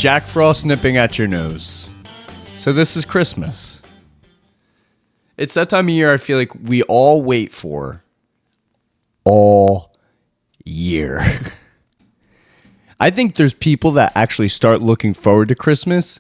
Jack Frost nipping at your nose. So this is Christmas. It's that time of year I feel like we all wait for all year. I think there's people that actually start looking forward to Christmas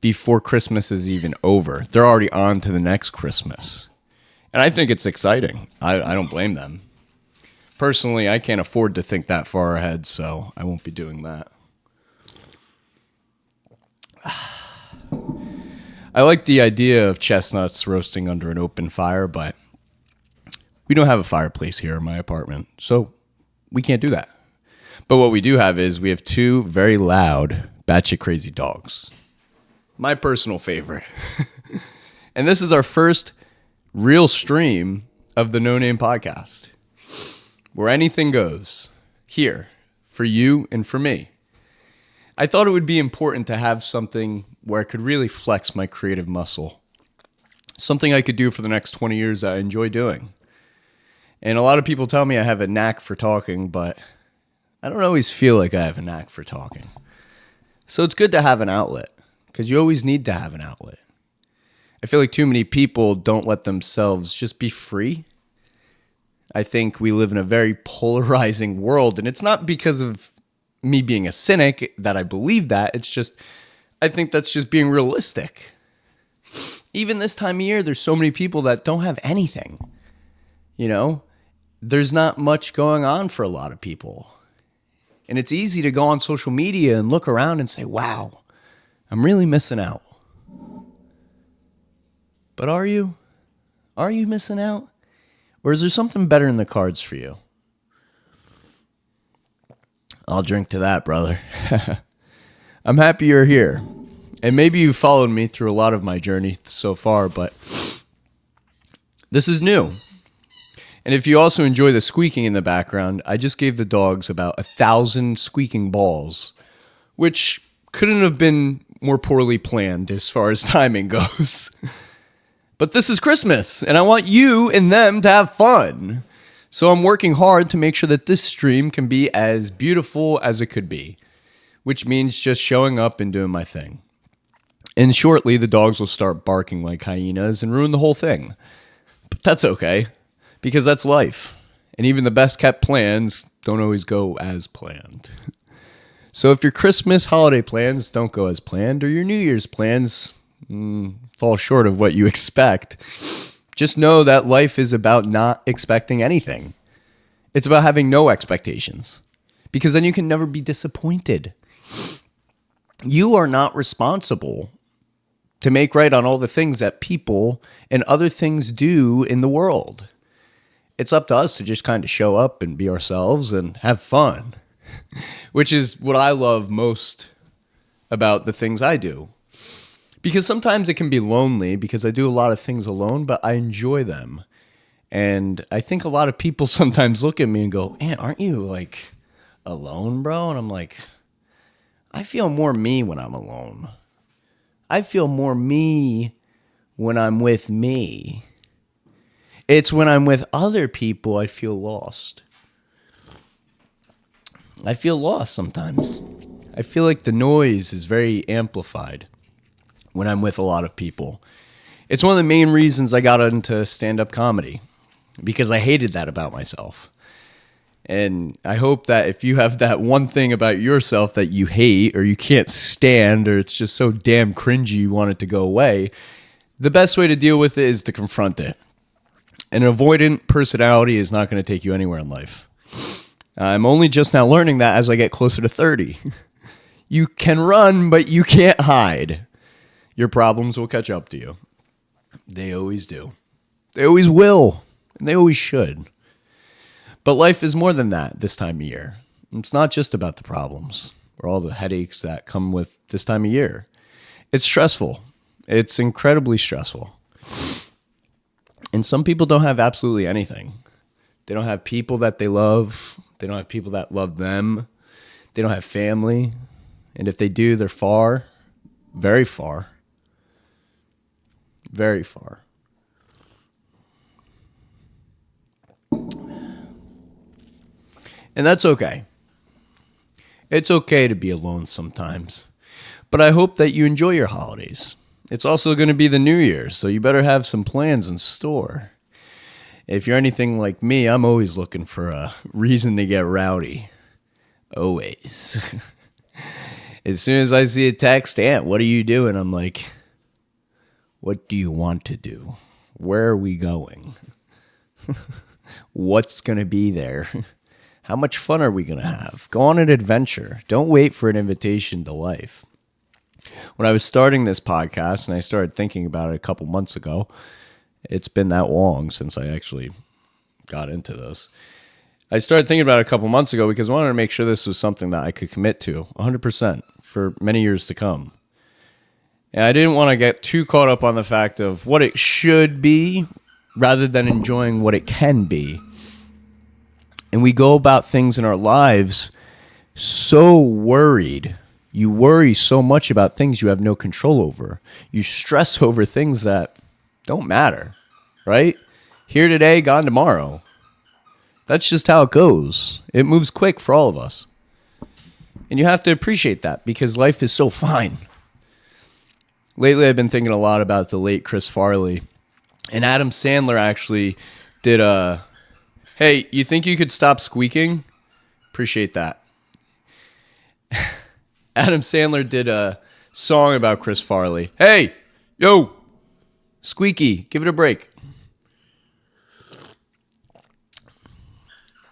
before Christmas is even over. They're already on to the next Christmas. And I think it's exciting. I don't blame them. Personally, I can't afford to think that far ahead, so I won't be doing that. I like the idea of chestnuts roasting under an open fire, but we don't have a fireplace here in my apartment, so we can't do that. But what we do have is we have two very loud, batshit crazy dogs. My personal favorite. And this is our first real stream of the No Name Podcast, where anything goes, here, for you and for me. I thought it would be important to have something where I could really flex my creative muscle. Something I could do for the next 20 years that I enjoy doing. And a lot of people tell me I have a knack for talking, but I don't always feel like I have a knack for talking. So it's good to have an outlet, because you always need to have an outlet. I feel like too many people don't let themselves just be free. I think we live in a very polarizing world, and it's not because of me being a cynic that I believe that. It's just, I think that's just being realistic. Even this time of year, there's so many people that don't have anything. You know, there's not much going on for a lot of people. And it's easy to go on social media and look around and say, wow, I'm really missing out. But are you? Are you missing out? Or is there something better in the cards for you? I'll drink to that, brother. I'm happy you're here. And maybe you've followed me through a lot of my journey so far, but this is new. And if you also enjoy the squeaking in the background, I just gave the dogs about 1,000 squeaking balls, which couldn't have been more poorly planned as far as timing goes. But this is Christmas, and I want you and them to have fun. So I'm working hard to make sure that this stream can be as beautiful as it could be, which means just showing up and doing my thing. And shortly, the dogs will start barking like hyenas and ruin the whole thing. But that's okay, because that's life. And even the best kept plans don't always go as planned. So if your Christmas holiday plans don't go as planned, or your New Year's plans fall short of what you expect, just know that life is about not expecting anything. It's about having no expectations, because then you can never be disappointed. You are not responsible to make right on all the things that people and other things do in the world. It's up to us to just kind of show up and be ourselves and have fun, which is what I love most about the things I do. Because sometimes it can be lonely because I do a lot of things alone, but I enjoy them. And I think a lot of people sometimes look at me and go, man, aren't you like alone, bro? And I'm like, I feel more me when I'm alone. I feel more me when I'm with me. It's when I'm with other people I feel lost. I feel lost sometimes. I feel like the noise is very amplified when I'm with a lot of people. It's one of the main reasons I got into stand-up comedy, because I hated that about myself. And I hope that if you have that one thing about yourself that you hate or you can't stand, or it's just so damn cringy you want it to go away, the best way to deal with it is to confront it. An avoidant personality is not going to take you anywhere in life. I'm only just now learning that as I get closer to 30. You can run, but you can't hide. Your problems will catch up to you. They always do. They always will. And they always should. But life is more than that this time of year. It's not just about the problems or all the headaches that come with this time of year. It's stressful. It's incredibly stressful. And some people don't have absolutely anything. They don't have people that they love. They don't have people that love them. They don't have family. And if they do, they're far, very far. Very far. And that's okay. It's okay to be alone sometimes. But I hope that you enjoy your holidays. It's also going to be the new year, so you better have some plans in store. If you're anything like me, I'm always looking for a reason to get rowdy. Always. As soon as I see a text, Aunt, what are you doing? I'm like, what do you want to do? Where are we going? What's going to be there? How much fun are we going to have? Go on an adventure. Don't wait for an invitation to life. When I was starting this podcast and I started thinking about it a couple months ago, it's been that long since I actually got into this. I started thinking about it a couple months ago because I wanted to make sure this was something that I could commit to 100% for many years to come. And I didn't want to get too caught up on the fact of what it should be rather than enjoying what it can be. And we go about things in our lives so worried. You worry so much about things you have no control over. You stress over things that don't matter, right? Here today, gone tomorrow. That's just how it goes. It moves quick for all of us. And you have to appreciate that because life is so fine. Lately, I've been thinking a lot about the late Chris Farley. And Adam Sandler actually did a, hey, you think you could stop squeaking? Appreciate that. Adam Sandler did a song about Chris Farley. Hey, yo, squeaky, give it a break.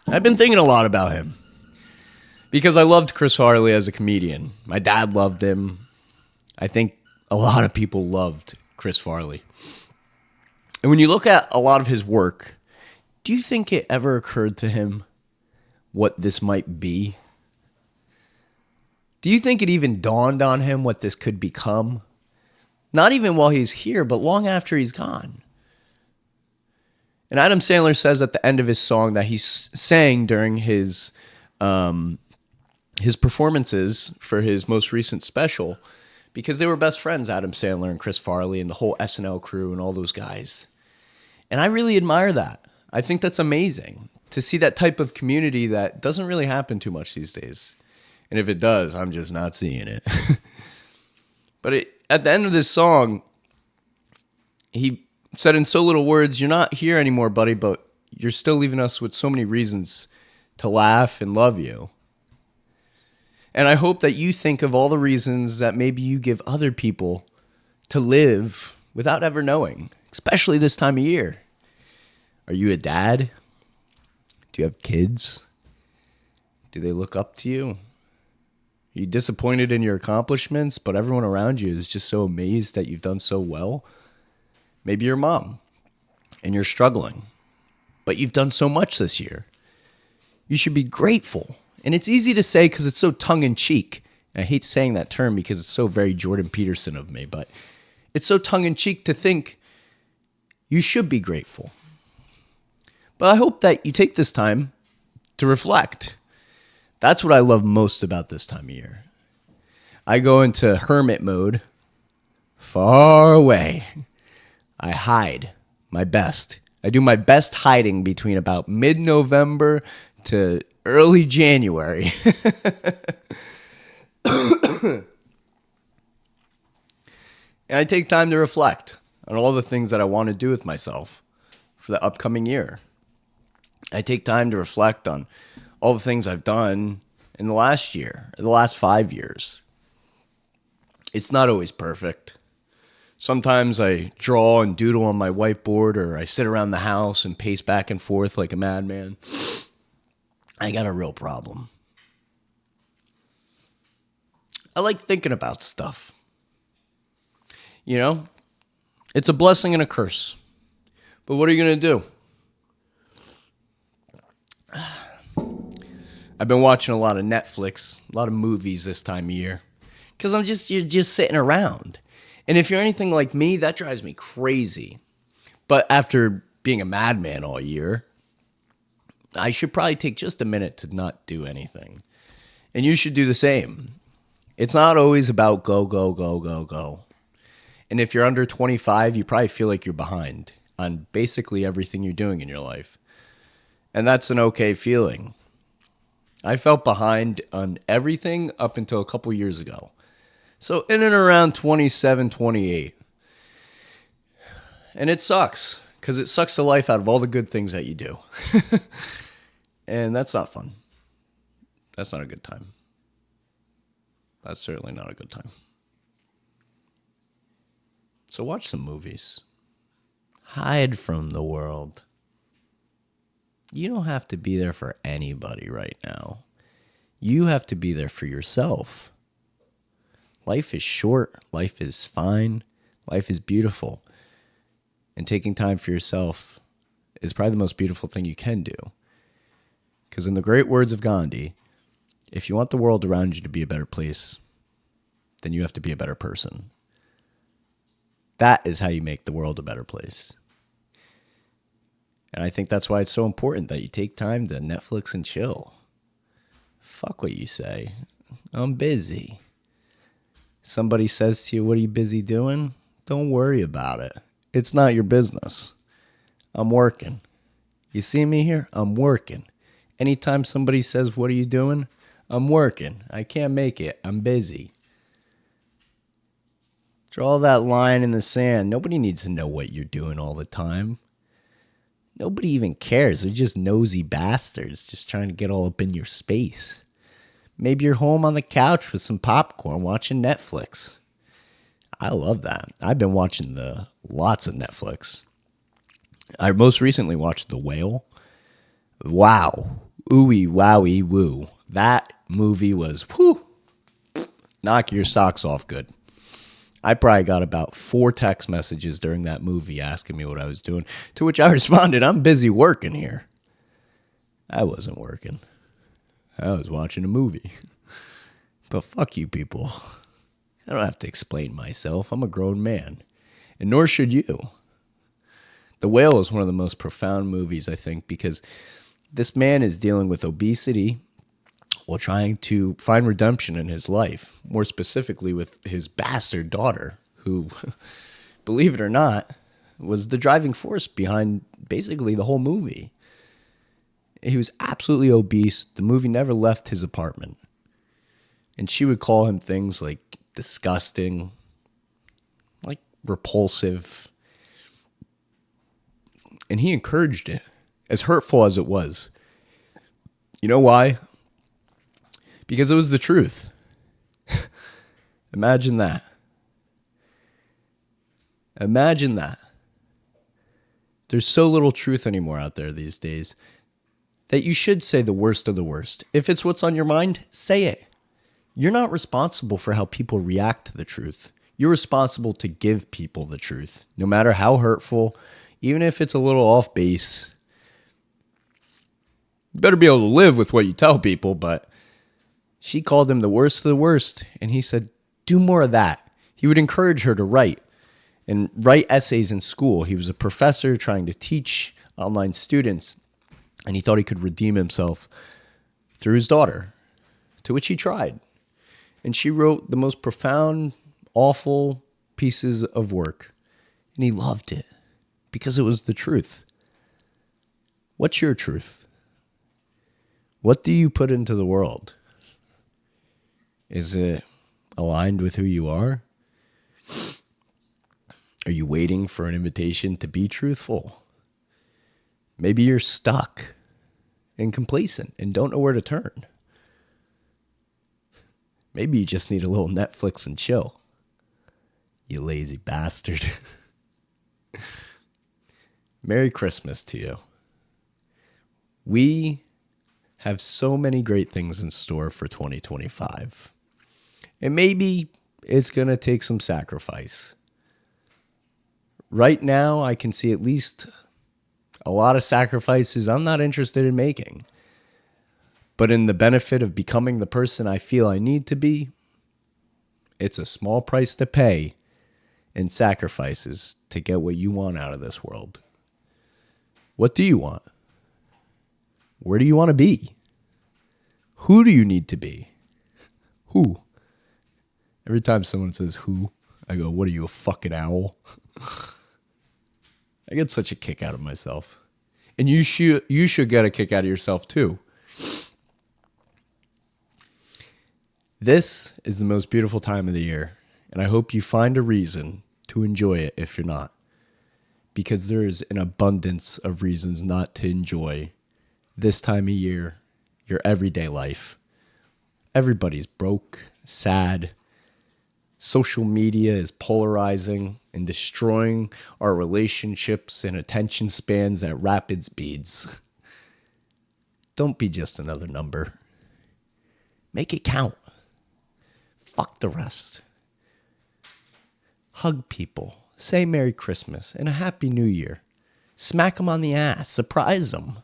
I've been thinking a lot about him because I loved Chris Farley as a comedian. My dad loved him. I think a lot of people loved Chris Farley. And when you look at a lot of his work, do you think it ever occurred to him what this might be? Do you think it even dawned on him what this could become? Not even while he's here, but long after he's gone. And Adam Sandler says at the end of his song that he sang during his performances for his most recent special because they were best friends, Adam Sandler and Chris Farley and the whole SNL crew and all those guys. And I really admire that. I think that's amazing to see that type of community that doesn't really happen too much these days. And if it does, I'm just not seeing it. But at the end of this song, he said in so little words, you're not here anymore, buddy, but you're still leaving us with so many reasons to laugh and love you. And I hope that you think of all the reasons that maybe you give other people to live without ever knowing, especially this time of year. Are you a dad? Do you have kids? Do they look up to you? Are you disappointed in your accomplishments, but everyone around you is just so amazed that you've done so well? Maybe you're a mom and you're struggling, but you've done so much this year. You should be grateful. And it's easy to say because it's so tongue-in-cheek. I hate saying that term because it's so very Jordan Peterson of me, but it's so tongue-in-cheek to think you should be grateful. But I hope that you take this time to reflect. That's what I love most about this time of year. I go into hermit mode, far away. I hide my best. I do my best hiding between about mid-November to early January. And I take time to reflect on all the things that I want to do with myself for the upcoming year. I take time to reflect on all the things I've done in the last year, in the last 5 years. It's not always perfect. Sometimes I draw and doodle on my whiteboard, or I sit around the house and pace back and forth like a madman. I got a real problem. I like thinking about stuff. You know, it's a blessing and a curse. But what are you going to do? I've been watching a lot of Netflix, a lot of movies this time of year, because you're just sitting around. And if you're anything like me, that drives me crazy. But after being a madman all year, I should probably take just a minute to not do anything. And you should do the same. It's not always about go, go, go, go, go. And if you're under 25, you probably feel like you're behind on basically everything you're doing in your life. And that's an okay feeling. I felt behind on everything up until a couple years ago. So in and around 27, 28. And it sucks because it sucks the life out of all the good things that you do. And that's not fun. That's not a good time. That's certainly not a good time. So watch some movies. Hide from the world. You don't have to be there for anybody right now. You have to be there for yourself. Life is short. Life is fine. Life is beautiful. And taking time for yourself is probably the most beautiful thing you can do. Because in the great words of Gandhi, if you want the world around you to be a better place, then you have to be a better person. That is how you make the world a better place. And I think that's why it's so important that you take time to Netflix and chill. Fuck what you say. I'm busy. Somebody says to you, what are you busy doing? Don't worry about it. It's not your business. I'm working. You see me here? I'm working. Anytime somebody says, what are you doing? I'm working. I can't make it. I'm busy. Draw that line in the sand. Nobody needs to know what you're doing all the time. Nobody even cares. They're just nosy bastards just trying to get all up in your space. Maybe you're home on the couch with some popcorn watching Netflix. I love that. I've been watching lots of Netflix. I most recently watched The Whale. Wow. Ooey, wowie, woo. That movie was, whew, knock your socks off good. I probably got about 4 text messages during that movie asking me what I was doing, to which I responded, I'm busy working here. I wasn't working. I was watching a movie. But fuck you people. I don't have to explain myself. I'm a grown man. And nor should you. The Whale is one of the most profound movies, I think, because this man is dealing with obesity while trying to find redemption in his life, more specifically with his bastard daughter, who, believe it or not, was the driving force behind basically the whole movie. He was absolutely obese. The movie never left his apartment. And she would call him things like disgusting, like repulsive. And he encouraged it, as hurtful as it was. You know why? Because it was the truth. Imagine that. Imagine that. There's so little truth anymore out there these days that you should say the worst of the worst. If it's what's on your mind, say it. You're not responsible for how people react to the truth. You're responsible to give people the truth, no matter how hurtful, even if it's a little off base. You better be able to live with what you tell people, but she called him the worst of the worst, and he said, do more of that. He would encourage her to write essays in school. He was a professor trying to teach online students, and he thought he could redeem himself through his daughter, to which he tried. And she wrote the most profound, awful pieces of work, and he loved it because it was the truth. What's your truth? What do you put into the world? Is it aligned with who you are? Are you waiting for an invitation to be truthful? Maybe you're stuck and complacent and don't know where to turn. Maybe you just need a little Netflix and chill. You lazy bastard. Merry Christmas to you. We have so many great things in store for 2025. And maybe it's going to take some sacrifice. Right now, I can see at least a lot of sacrifices I'm not interested in making. But in the benefit of becoming the person I feel I need to be, it's a small price to pay in sacrifices to get what you want out of this world. What do you want? Where do you want to be? Who do you need to be? Who? Every time someone says who, I go, what are you, a fucking owl? I get such a kick out of myself. And you should get a kick out of yourself too. This is the most beautiful time of the year, and I hope you find a reason to enjoy it if you're not, because there is an abundance of reasons not to enjoy this time of year, your everyday life. Everybody's broke, sad. Social media is polarizing and destroying our relationships and attention spans at rapid speeds. Don't be just another number. Make it count. Fuck the rest. Hug people. Say Merry Christmas and a Happy New Year. Smack them on the ass. Surprise them.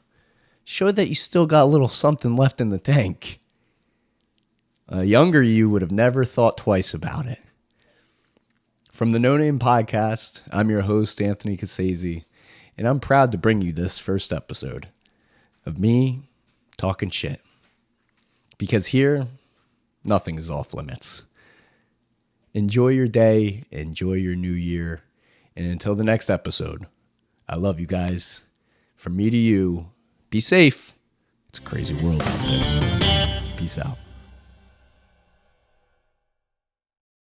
Show that you still got a little something left in the tank. A younger you would have never thought twice about it. From the No Name Podcast, I'm your host, Anthony Cassese, and I'm proud to bring you this first episode of me talking shit. Because here, nothing is off limits. Enjoy your day, enjoy your new year, and until the next episode, I love you guys. From me to you, be safe. It's a crazy world out there. Peace out.